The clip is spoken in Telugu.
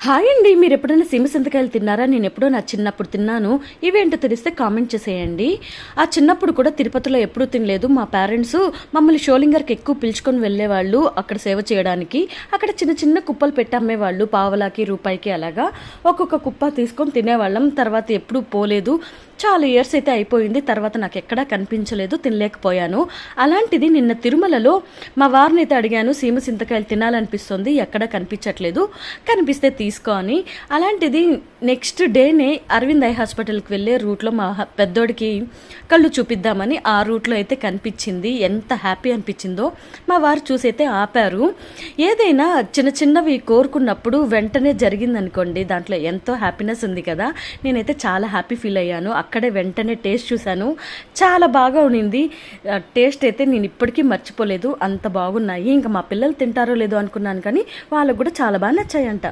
హాయ్ అండి. మీరు ఎప్పుడైనా సీమ సింతకాయలు తిన్నారా? నేను ఎప్పుడో నా చిన్నప్పుడు తిన్నాను. ఇవేంటో తెలిస్తే కామెంట్ చేసేయండి. ఆ చిన్నప్పుడు కూడా తిరుపతిలో ఎప్పుడూ తినలేదు. మా పేరెంట్స్ మమ్మల్ని షోలింగర్కి ఎక్కువ పిలుచుకొని వెళ్ళేవాళ్ళు అక్కడ సేవ చేయడానికి. అక్కడ చిన్న చిన్న కుప్పలు పెట్టి అమ్మేవాళ్ళు, పావలాకి రూపాయికి అలాగా ఒక్కొక్క కుప్ప తీసుకొని తినేవాళ్ళం. తర్వాత ఎప్పుడూ పోలేదు. చాలా ఇయర్స్ అయితే అయిపోయింది. తర్వాత నాకు ఎక్కడా కనిపించలేదు, తినలేకపోయాను. అలాంటిది నిన్న తిరుమలలో మా వారిని అయితే అడిగాను, సీమ సింతకాయలు తినాలనిపిస్తుంది, ఎక్కడా కనిపించట్లేదు, కనిపిస్తే తీసుకో అని. అలాంటిది నెక్స్ట్ డేనే అరవింద్ ఐ హాస్పిటల్కి వెళ్ళే రూట్లో మా పెద్దోడికి కళ్ళు చూపిద్దామని ఆ రూట్లో అయితే కనిపించింది. ఎంత హ్యాపీ అనిపించిందో. మా వారు చూసైతే ఆపారు. ఏదైనా చిన్న చిన్నవి కోరుకున్నప్పుడు వెంటనే జరిగిందనుకోండి, దాంట్లో ఎంతో హ్యాపీనెస్ ఉంది కదా. నేనైతే చాలా హ్యాపీ ఫీల్ అయ్యాను. అక్కడే వెంటనే టేస్ట్ చూశాను, చాలా బాగా ఉండింది. టేస్ట్ అయితే నేను ఇప్పటికీ మర్చిపోలేదు, అంత బాగున్నాయి. ఇంకా మా పిల్లలు తింటారో లేదో అనుకున్నాను, కానీ వాళ్ళకు కూడా చాలా బాగా నచ్చాయంట.